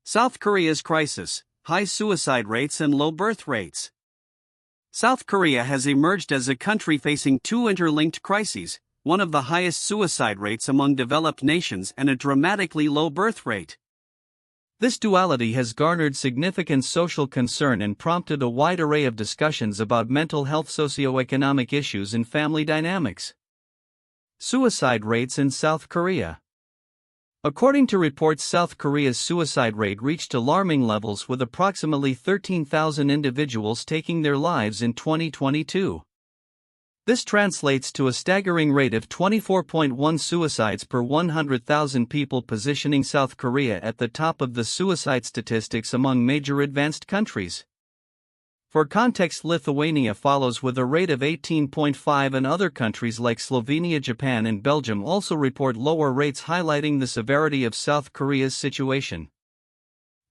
South Korea's crisis, high suicide rates and low birth rates. South Korea has emerged as a country facing two interlinked crises, one of the highest suicide rates among developed nations and a dramatically low birth rate. This duality has garnered significant social concern and prompted a wide array of discussions about mental health, socioeconomic issues, and family dynamics. Suicide rates in South Korea. According to reports, South Korea's suicide rate reached alarming levels, with approximately 13,000 individuals taking their lives in 2022. This translates to a staggering rate of 24.1 suicides per 100,000 people, positioning South Korea at the top of the suicide statistics among major advanced countries. For context, Lithuania follows with a rate of 18.5, and other countries like Slovenia, Japan, and Belgium also report lower rates, highlighting the severity of South Korea's situation.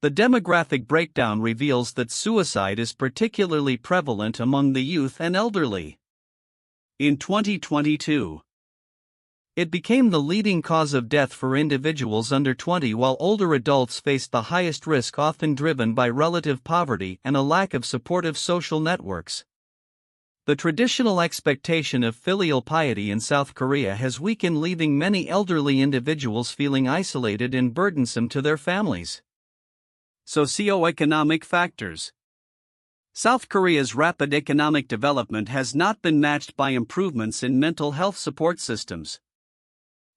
The demographic breakdown reveals that suicide is particularly prevalent among the youth and elderly. In 2022, it became the leading cause of death for individuals under 20, while older adults faced the highest risk, often driven by relative poverty and a lack of supportive social networks. The traditional expectation of filial piety in South Korea has weakened, leaving many elderly individuals feeling isolated and burdensome to their families. Socioeconomic factors. South Korea's rapid economic development has not been matched by improvements in mental health support systems.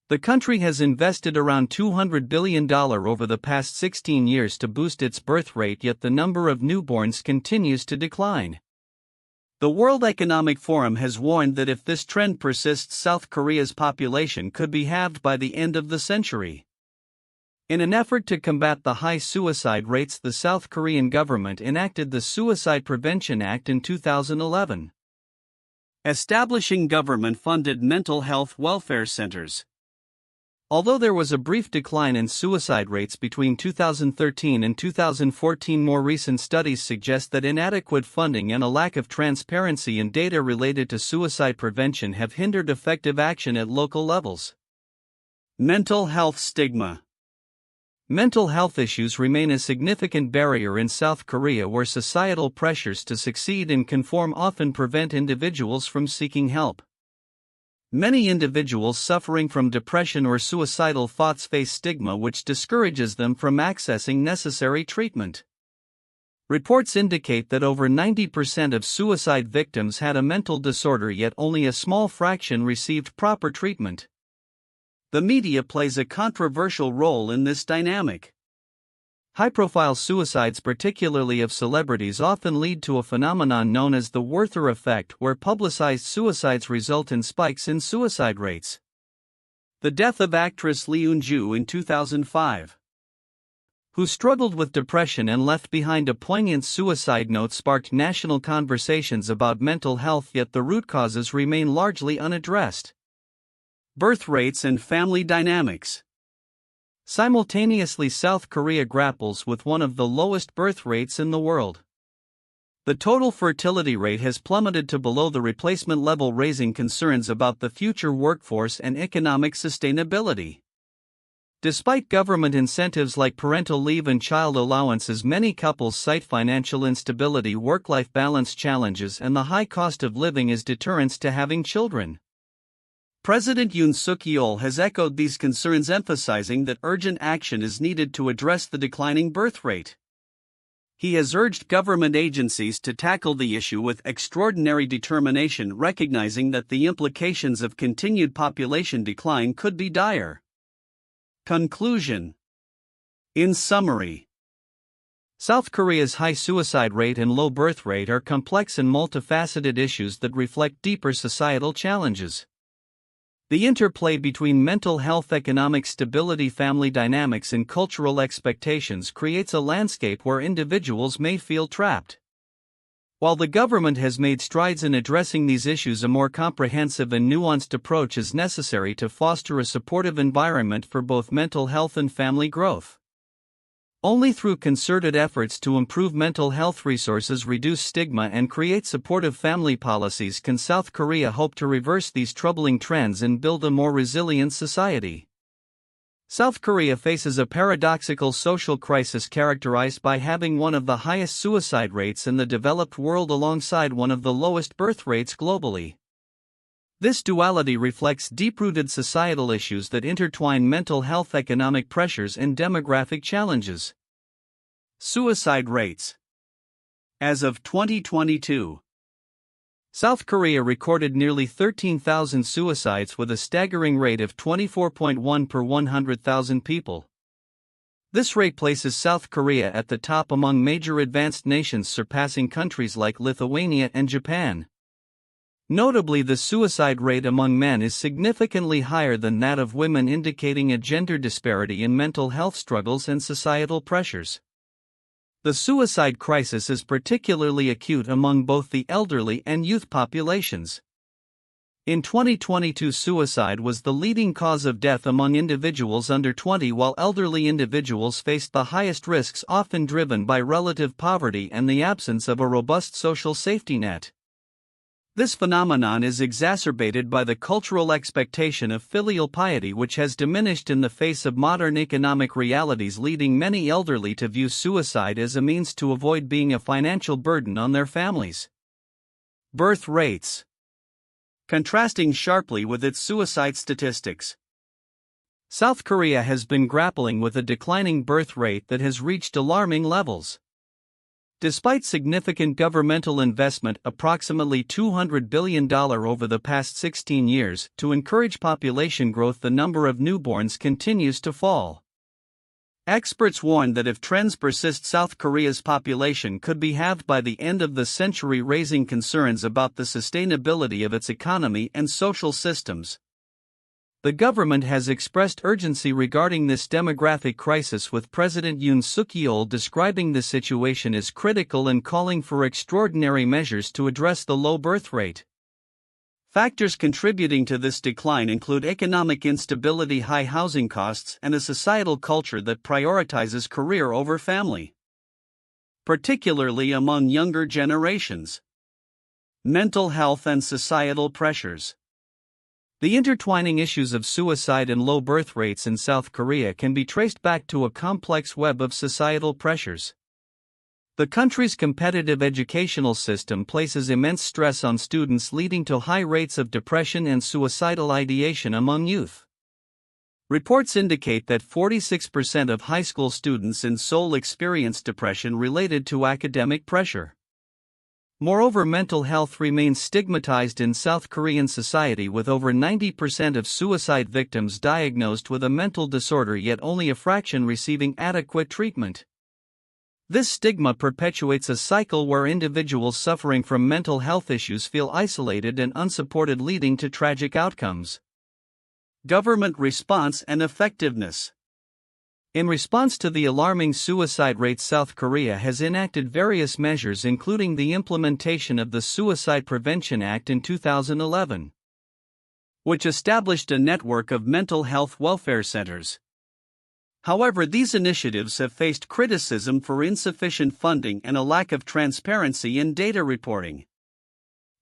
The country has invested around $200 billion over the past 16 years to boost its birth rate, yet the number of newborns continues to decline. The World Economic Forum has warned that if this trend persists, South Korea's population could be halved by the end of the century. In an effort to combat the high suicide rates, the South Korean government enacted the Suicide Prevention Act in 2011. Establishing government-funded mental health welfare centers. Although there was a brief decline in suicide rates between 2013 and 2014, more recent studies suggest that inadequate funding and a lack of transparency in data related to suicide prevention have hindered effective action at local levels. Mental health stigma. Mental health issues remain a significant barrier in South Korea, where societal pressures to succeed and conform often prevent individuals from seeking help. Many individuals suffering from depression or suicidal thoughts face stigma, which discourages them from accessing necessary treatment. Reports indicate that over 90% of suicide victims had a mental disorder, yet only a small fraction received proper treatment. The media plays a controversial role in this dynamic. High-profile suicides, particularly of celebrities, often lead to a phenomenon known as the Werther effect, where publicized suicides result in spikes in suicide rates. The death of actress Lee Eun-ju in 2005, who struggled with depression and left behind a poignant suicide note, sparked national conversations about mental health, yet the root causes remain largely unaddressed. Birth rates and family dynamics. Simultaneously, South Korea grapples with one of the lowest birth rates in the world. The total fertility rate has plummeted to below the replacement level, raising concerns about the future workforce and economic sustainability. Despite government incentives like parental leave and child allowances, many couples cite financial instability, work-life balance challenges, and the high cost of living as deterrents to having children. President Yoon Suk-yeol has echoed these concerns, emphasizing that urgent action is needed to address the declining birth rate. He has urged government agencies to tackle the issue with extraordinary determination, recognizing that the implications of continued population decline could be dire. Conclusion. In summary, South Korea's high suicide rate and low birth rate are complex and multifaceted issues that reflect deeper societal challenges. The interplay between mental health, economic stability, family dynamics, and cultural expectations creates a landscape where individuals may feel trapped. While the government has made strides in addressing these issues, a more comprehensive and nuanced approach is necessary to foster a supportive environment for both mental health and family growth. Only through concerted efforts to improve mental health resources, reduce stigma, and create supportive family policies can South Korea hope to reverse these troubling trends and build a more resilient society. South Korea faces a paradoxical social crisis characterized by having one of the highest suicide rates in the developed world alongside one of the lowest birth rates globally. This duality reflects deep-rooted societal issues that intertwine mental health, economic pressures, and demographic challenges. Suicide rates. As of 2022, South Korea recorded nearly 13,000 suicides with a staggering rate of 24.1 per 100,000 people. This rate places South Korea at the top among major advanced nations, surpassing countries like Lithuania and Japan. Notably, the suicide rate among men is significantly higher than that of women, indicating a gender disparity in mental health struggles and societal pressures. The suicide crisis is particularly acute among both the elderly and youth populations. In 2022, suicide was the leading cause of death among individuals under 20, while elderly individuals faced the highest risks, often driven by relative poverty and the absence of a robust social safety net. This phenomenon is exacerbated by the cultural expectation of filial piety, which has diminished in the face of modern economic realities, leading many elderly to view suicide as a means to avoid being a financial burden on their families. Birth rates. Contrasting sharply with its suicide statistics, South Korea has been grappling with a declining birth rate that has reached alarming levels. Despite significant governmental investment, approximately $200 billion over the past 16 years, to encourage population growth, the number of newborns continues to fall. Experts warn that if trends persist, South Korea's population could be halved by the end of the century, raising concerns about the sustainability of its economy and social systems. The government has expressed urgency regarding this demographic crisis, with President Yoon Suk-yeol describing the situation as critical and calling for extraordinary measures to address the low birth rate. Factors contributing to this decline include economic instability, high housing costs, and a societal culture that prioritizes career over family, particularly among younger generations. Mental health and societal pressures. The intertwining issues of suicide and low birth rates in South Korea can be traced back to a complex web of societal pressures. The country's competitive educational system places immense stress on students, leading to high rates of depression and suicidal ideation among youth. Reports indicate that 46% of high school students in Seoul experienced depression related to academic pressure. Moreover, mental health remains stigmatized in South Korean society, with over 90% of suicide victims diagnosed with a mental disorder, yet only a fraction receiving adequate treatment. This stigma perpetuates a cycle where individuals suffering from mental health issues feel isolated and unsupported, leading to tragic outcomes. Government response and effectiveness. In response to the alarming suicide rates, South Korea has enacted various measures, including the implementation of the Suicide Prevention Act in 2011, which established a network of mental health welfare centers. However, these initiatives have faced criticism for insufficient funding and a lack of transparency in data reporting.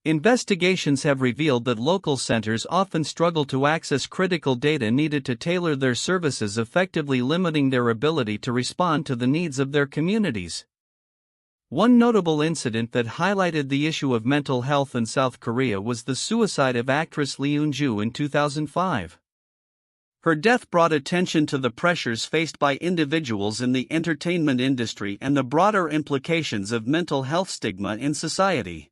Investigations have revealed that local centers often struggle to access critical data needed to tailor their services effectively, limiting their ability to respond to the needs of their communities. One notable incident that highlighted the issue of mental health in South Korea was the suicide of actress Lee Eun-ju in 2005. Her death brought attention to the pressures faced by individuals in the entertainment industry and the broader implications of mental health stigma in society.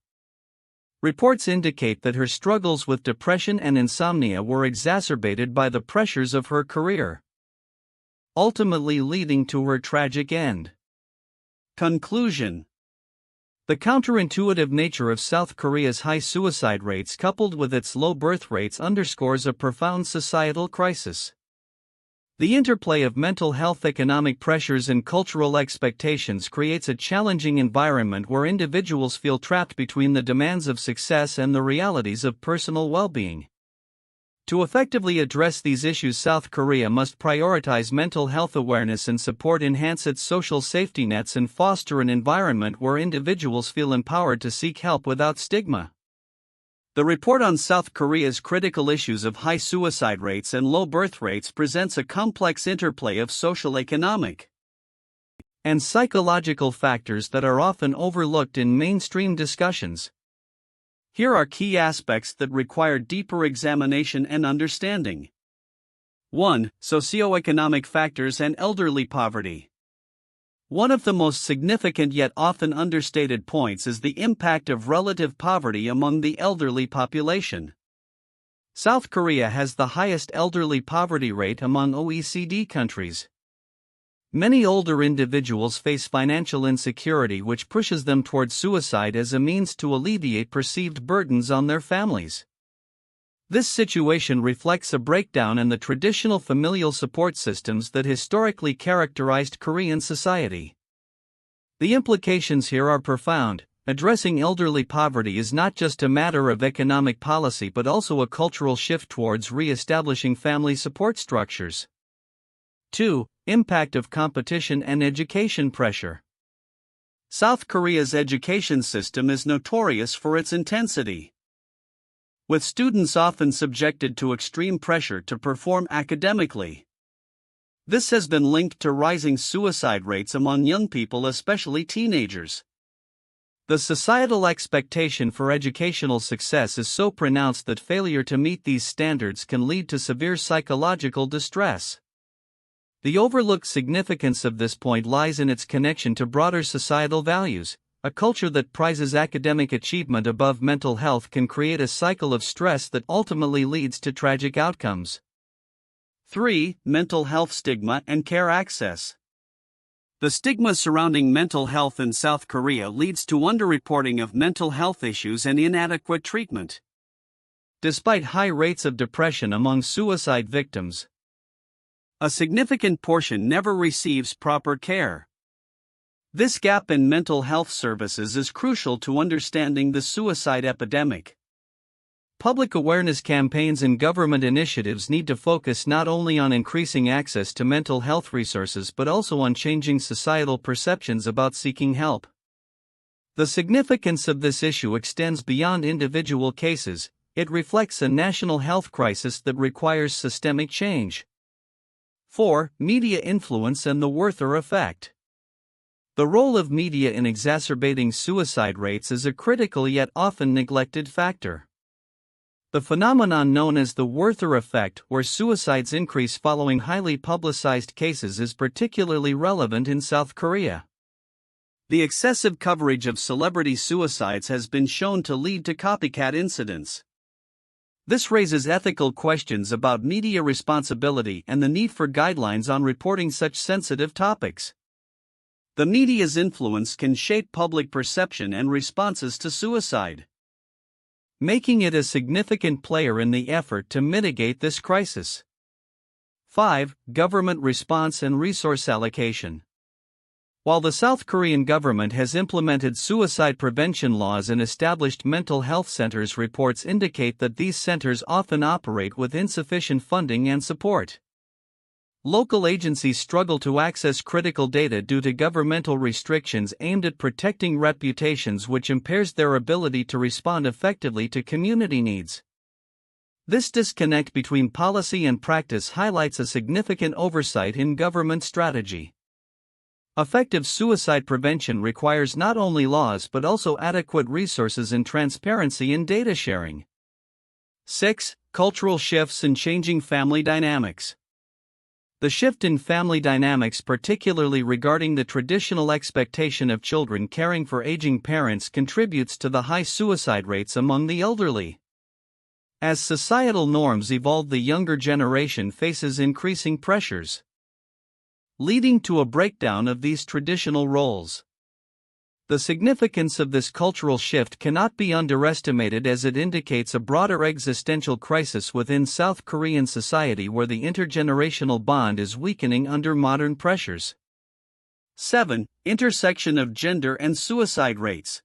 Reports indicate that her struggles with depression and insomnia were exacerbated by the pressures of her career, ultimately leading to her tragic end. Conclusion. The counterintuitive nature of South Korea's high suicide rates, coupled with its low birth rates, underscores a profound societal crisis. The interplay of mental health, economic pressures, and cultural expectations creates a challenging environment where individuals feel trapped between the demands of success and the realities of personal well-being. To effectively address these issues, South Korea must prioritize mental health awareness and support, enhance its social safety nets, and foster an environment where individuals feel empowered to seek help without stigma. The report on South Korea's critical issues of high suicide rates and low birth rates presents a complex interplay of socioeconomic and psychological factors that are often overlooked in mainstream discussions. Here are key aspects that require deeper examination and understanding. 1. Socioeconomic factors and elderly poverty. One of the most significant yet often understated points is the impact of relative poverty among the elderly population. South Korea has the highest elderly poverty rate among OECD countries. Many older individuals face financial insecurity, which pushes them toward suicide as a means to alleviate perceived burdens on their families. This situation reflects a breakdown in the traditional familial support systems that historically characterized Korean society. The implications here are profound. Addressing elderly poverty is not just a matter of economic policy but also a cultural shift towards re-establishing family support structures. 2. Impact of competition and education pressure. South Korea's education system is notorious for its intensity, with students often subjected to extreme pressure to perform academically. This has been linked to rising suicide rates among young people, especially teenagers. The societal expectation for educational success is so pronounced that failure to meet these standards can lead to severe psychological distress. The overlooked significance of this point lies in its connection to broader societal values. A culture that prizes academic achievement above mental health can create a cycle of stress that ultimately leads to tragic outcomes. 3. Mental health stigma and care access. The stigma surrounding mental health in South Korea leads to underreporting of mental health issues and inadequate treatment. Despite high rates of depression among suicide victims, a significant portion never receives proper care. This gap in mental health services is crucial to understanding the suicide epidemic. Public awareness campaigns and government initiatives need to focus not only on increasing access to mental health resources but also on changing societal perceptions about seeking help. The significance of this issue extends beyond individual cases. It reflects a national health crisis that requires systemic change. 4. Media influence and the Werther effect. The role of media in exacerbating suicide rates is a critical yet often neglected factor. The phenomenon known as the Werther effect, where suicides increase following highly publicized cases, is particularly relevant in South Korea. The excessive coverage of celebrity suicides has been shown to lead to copycat incidents. This raises ethical questions about media responsibility and the need for guidelines on reporting such sensitive topics. The media's influence can shape public perception and responses to suicide, making it a significant player in the effort to mitigate this crisis. 5. Government response and resource allocation. While the South Korean government has implemented suicide prevention laws and established mental health centers, reports indicate that these centers often operate with insufficient funding and support. Local agencies struggle to access critical data due to governmental restrictions aimed at protecting reputations, which impairs their ability to respond effectively to community needs. This disconnect between policy and practice highlights a significant oversight in government strategy. Effective suicide prevention requires not only laws but also adequate resources and transparency in data sharing. 6. Cultural shifts and changing family dynamics. The shift in family dynamics, particularly regarding the traditional expectation of children caring for aging parents, contributes to the high suicide rates among the elderly. As societal norms evolve, the younger generation faces increasing pressures, leading to a breakdown of these traditional roles. The significance of this cultural shift cannot be underestimated, as it indicates a broader existential crisis within South Korean society where the intergenerational bond is weakening under modern pressures. 7. Intersection of gender and suicide rates.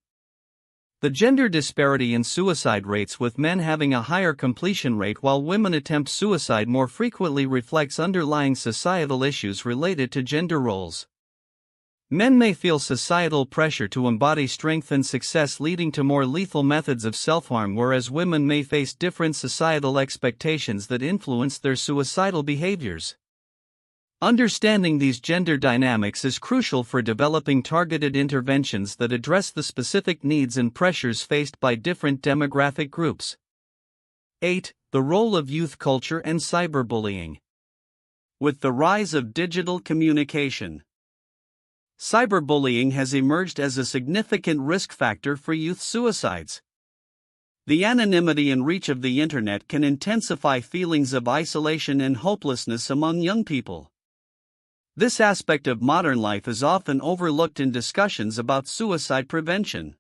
The gender disparity in suicide rates, with men having a higher completion rate while women attempt suicide more frequently, reflects underlying societal issues related to gender roles. Men may feel societal pressure to embody strength and success, leading to more lethal methods of self-harm, whereas women may face different societal expectations that influence their suicidal behaviors. Understanding these gender dynamics is crucial for developing targeted interventions that address the specific needs and pressures faced by different demographic groups. 8. The role of youth culture and cyberbullying. With the rise of digital communication, cyberbullying has emerged as a significant risk factor for youth suicides. The anonymity and reach of the internet can intensify feelings of isolation and hopelessness among young people. This aspect of modern life is often overlooked in discussions about suicide prevention.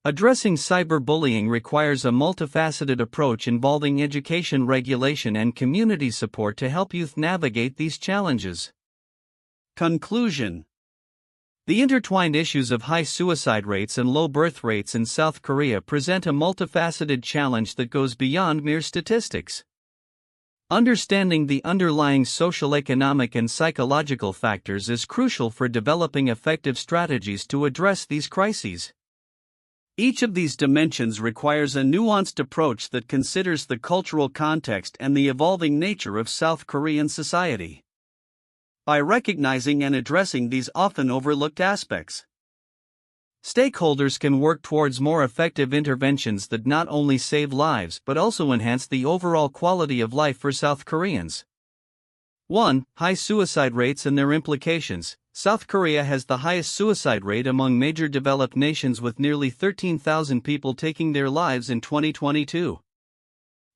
Addressing cyberbullying requires a multifaceted approach involving education, regulation, and community support to help youth navigate these challenges. Conclusion. The intertwined issues of high suicide rates and low birth rates in South Korea present a multifaceted challenge that goes beyond mere statistics. Understanding the underlying socioeconomic and psychological factors is crucial for developing effective strategies to address these crises. Each of these dimensions requires a nuanced approach that considers the cultural context and the evolving nature of South Korean society. By recognizing and addressing these often overlooked aspects, stakeholders can work towards more effective interventions that not only save lives but also enhance the overall quality of life for South Koreans. 1. High suicide rates and their implications. South Korea has the highest suicide rate among major developed nations, with nearly 13,000 people taking their lives in 2022.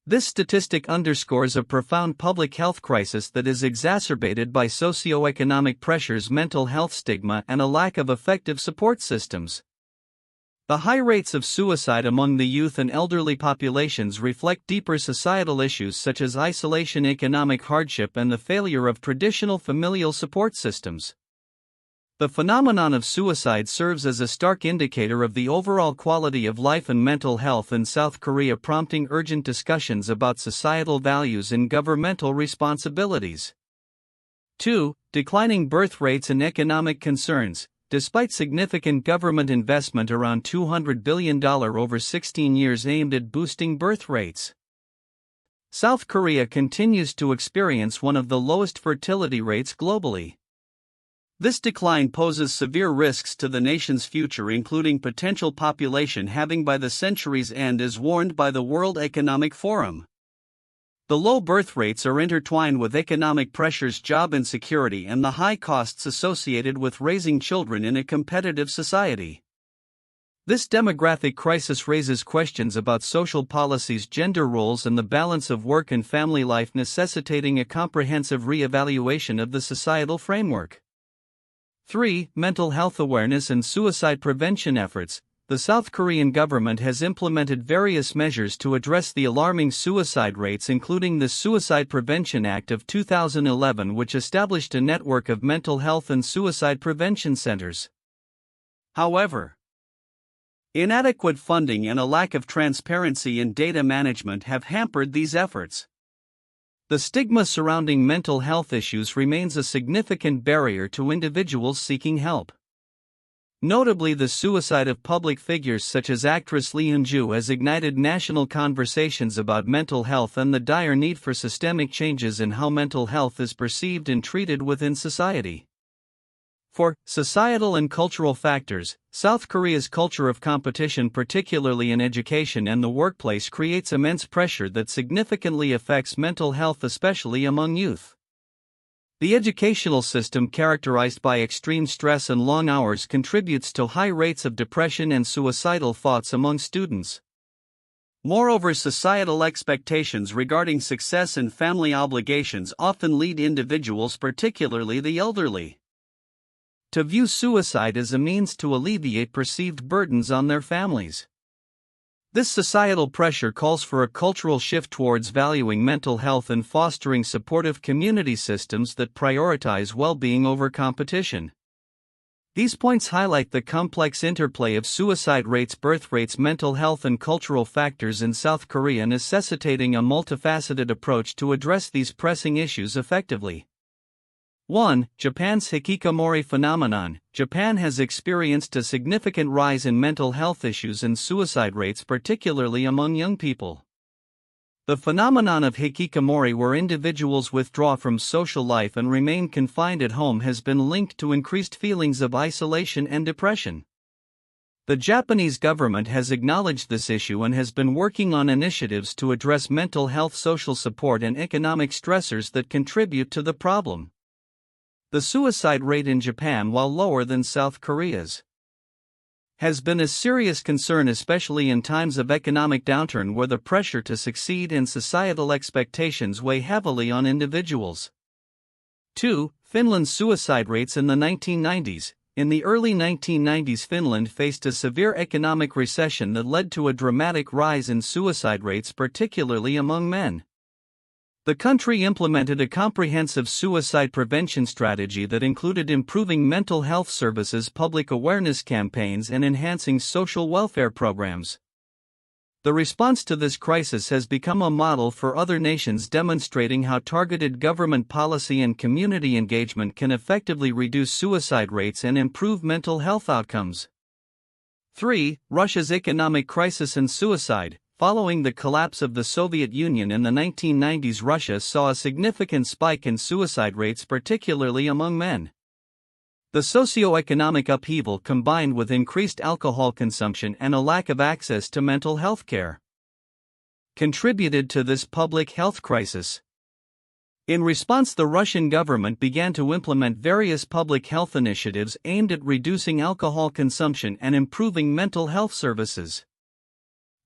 This statistic underscores a profound public health crisis that is exacerbated by socioeconomic pressures, mental health stigma, and a lack of effective support systems. The high rates of suicide among the youth and elderly populations reflect deeper societal issues such as isolation, economic hardship, and the failure of traditional familial support systems. The phenomenon of suicide serves as a stark indicator of the overall quality of life and mental health in South Korea, prompting urgent discussions about societal values and governmental responsibilities. 2. Declining birth rates and economic concerns. Despite significant government investment, around $200 billion over 16 years aimed at boosting birth rates, South Korea continues to experience one of the lowest fertility rates globally. This decline poses severe risks to the nation's future, including potential population halving by the century's end, as warned by the World Economic Forum. The low birth rates are intertwined with economic pressures, job insecurity, and the high costs associated with raising children in a competitive society. This demographic crisis raises questions about social policies, gender roles, and the balance of work and family life, necessitating a comprehensive re-evaluation of the societal framework. 3. Mental health awareness and suicide prevention efforts. The South Korean government has implemented various measures to address the alarming suicide rates, including the Suicide Prevention Act of 2011, which established a network of mental health and suicide prevention centers. However, inadequate funding and a lack of transparency in data management have hampered these efforts. The stigma surrounding mental health issues remains a significant barrier to individuals seeking help. Notably, the suicide of public figures such as actress Lee Eun-joo has ignited national conversations about mental health and the dire need for systemic changes in how mental health is perceived and treated within society. 4. Societal and cultural factors. South Korea's culture of competition, particularly in education and the workplace, creates immense pressure that significantly affects mental health, especially among youth. The educational system, characterized by extreme stress and long hours, contributes to high rates of depression and suicidal thoughts among students. Moreover, societal expectations regarding success and family obligations often lead individuals, particularly the elderly, to view suicide as a means to alleviate perceived burdens on their families. This societal pressure calls for a cultural shift towards valuing mental health and fostering supportive community systems that prioritize well-being over competition. These points highlight the complex interplay of suicide rates, birth rates, mental health, and cultural factors in South Korea, necessitating a multifaceted approach to address these pressing issues effectively. 1. Japan's hikikomori phenomenon. Japan has experienced a significant rise in mental health issues and suicide rates, particularly among young people. The phenomenon of hikikomori, where individuals withdraw from social life and remain confined at home, has been linked to increased feelings of isolation and depression. The Japanese government has acknowledged this issue and has been working on initiatives to address mental health, social support, and economic stressors that contribute to the problem. The suicide rate in Japan, while lower than South Korea's, has been a serious concern, especially in times of economic downturn where the pressure to succeed and societal expectations weigh heavily on individuals. 2. Finland's suicide rates in the 1990s. In the early 1990s, Finland faced a severe economic recession that led to a dramatic rise in suicide rates, particularly among men. The country implemented a comprehensive suicide prevention strategy that included improving mental health services, public awareness campaigns, and enhancing social welfare programs. The response to this crisis has become a model for other nations, demonstrating how targeted government policy and community engagement can effectively reduce suicide rates and improve mental health outcomes. 3. Russia's economic crisis and suicide. Following the collapse of the Soviet Union in the 1990s, Russia saw a significant spike in suicide rates, particularly among men. The socioeconomic upheaval, combined with increased alcohol consumption and a lack of access to mental health care, contributed to this public health crisis. In response, the Russian government began to implement various public health initiatives aimed at reducing alcohol consumption and improving mental health services.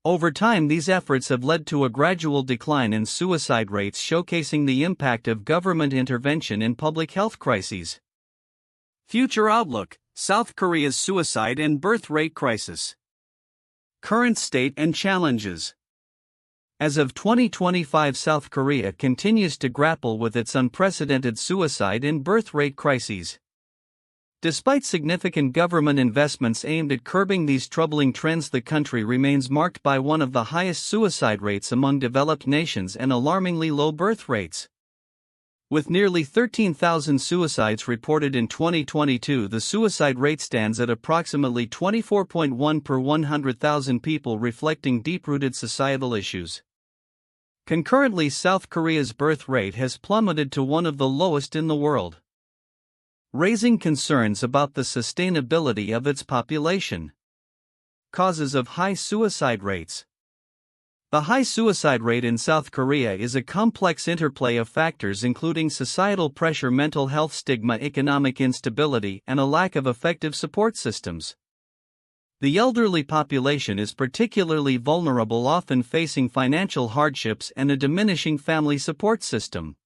Over time, these efforts have led to a gradual decline in suicide rates, showcasing the impact of government intervention in public health crises. Future outlook: South Korea's suicide and birth rate crisis. Current state and challenges. As of 2025, South Korea continues to grapple with its unprecedented suicide and birth rate crises. Despite significant government investments aimed at curbing these troubling trends, the country remains marked by one of the highest suicide rates among developed nations and alarmingly low birth rates. With nearly 13,000 suicides reported in 2022, the suicide rate stands at approximately 24.1 per 100,000 people, reflecting deep-rooted societal issues. Concurrently, South Korea's birth rate has plummeted to one of the lowest in the world, raising concerns about the sustainability of its population. Causes of high suicide rates. The high suicide rate in South Korea is a complex interplay of factors, including societal pressure, mental health stigma, economic instability, and a lack of effective support systems. The elderly population is particularly vulnerable, often facing financial hardships and a diminishing family support system.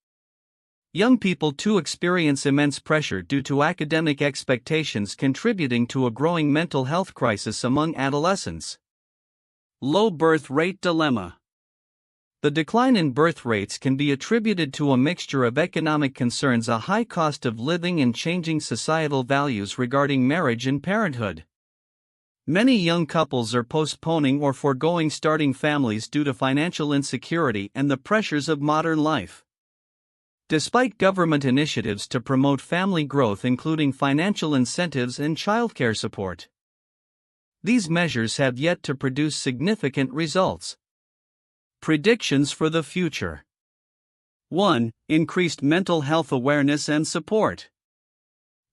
Young people too experience immense pressure due to academic expectations, contributing to a growing mental health crisis among adolescents. Low birth rate dilemma. The decline in birth rates can be attributed to a mixture of economic concerns, a high cost of living, and changing societal values regarding marriage and parenthood. Many young couples are postponing or foregoing starting families due to financial insecurity and the pressures of modern life. Despite government initiatives to promote family growth, including financial incentives and childcare support, these measures have yet to produce significant results. Predictions for the future. 1. Increased mental health awareness and support.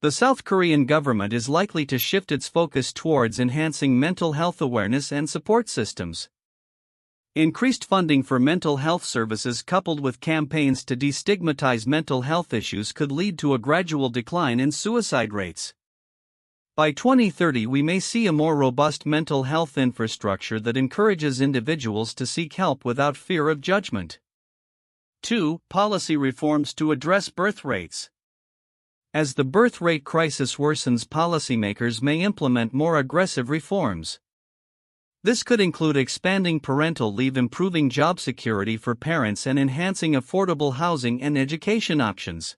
The South Korean government is likely to shift its focus towards enhancing mental health awareness and support systems. Increased funding for mental health services, coupled with campaigns to destigmatize mental health issues, could lead to a gradual decline in suicide rates. By 2030, we may see a more robust mental health infrastructure that encourages individuals to seek help without fear of judgment. 2. Policy reforms to address birth rates. As the birth rate crisis worsens, policymakers may implement more aggressive reforms. This could include expanding parental leave, improving job security for parents, and enhancing affordable housing and education options.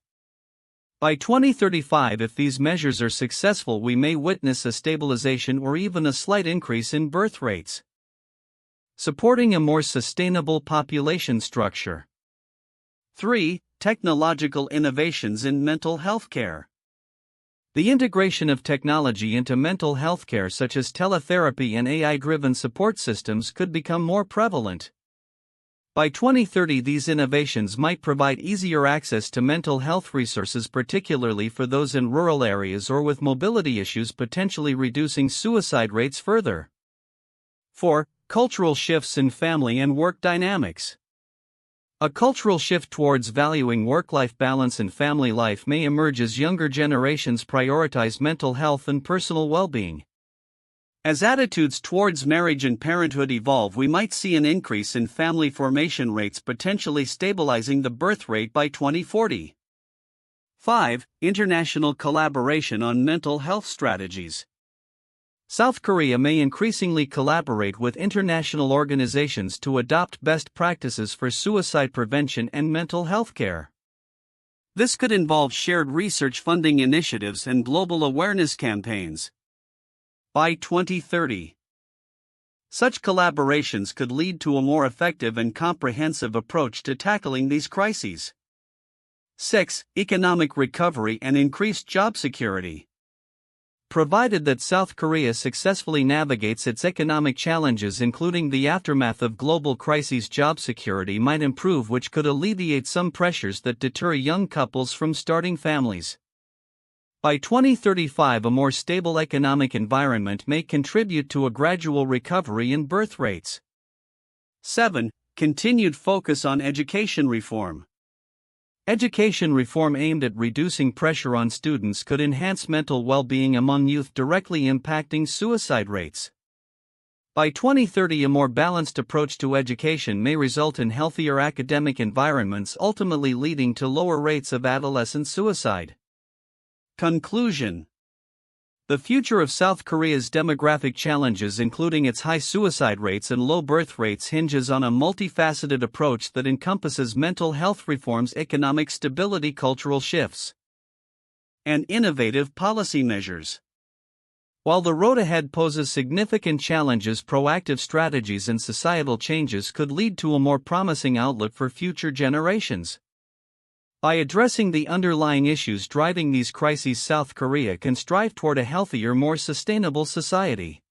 By 2035, if these measures are successful, we may witness a stabilization or even a slight increase in birth rates. Supporting a more sustainable population structure. 3. technological innovations in mental health care. The integration of technology into mental health care, such as teletherapy and AI-driven support systems, could become more prevalent. By 2030, these innovations might provide easier access to mental health resources, particularly for those in rural areas or with mobility issues, potentially reducing suicide rates further. 4. Cultural shifts in family and work dynamics. A cultural shift towards valuing work-life balance and family life may emerge as younger generations prioritize mental health and personal well-being. As attitudes towards marriage and parenthood evolve, we might see an increase in family formation rates, potentially stabilizing the birth rate by 2040. 5. International collaboration on mental health strategies. South Korea may increasingly collaborate with international organizations to adopt best practices for suicide prevention and mental health care. This could involve shared research funding initiatives and global awareness campaigns. By 2030, such collaborations could lead to a more effective and comprehensive approach to tackling these crises. 6. Economic recovery and increased job security. Provided that South Korea successfully navigates its economic challenges, including the aftermath of global crises, job security might improve, which could alleviate some pressures that deter young couples from starting families. By 2035, a more stable economic environment may contribute to a gradual recovery in birth rates. 7. Continued focus on education reform. Education reform aimed at reducing pressure on students could enhance mental well-being among youth, directly impacting suicide rates. By 2030, a more balanced approach to education may result in healthier academic environments, ultimately leading to lower rates of adolescent suicide. Conclusion. The future of South Korea's demographic challenges, including its high suicide rates and low birth rates, hinges on a multifaceted approach that encompasses mental health reforms, economic stability, cultural shifts, and innovative policy measures. While the road ahead poses significant challenges, proactive strategies and societal changes could lead to a more promising outlook for future generations. By addressing the underlying issues driving these crises, South Korea can strive toward a healthier, more sustainable society.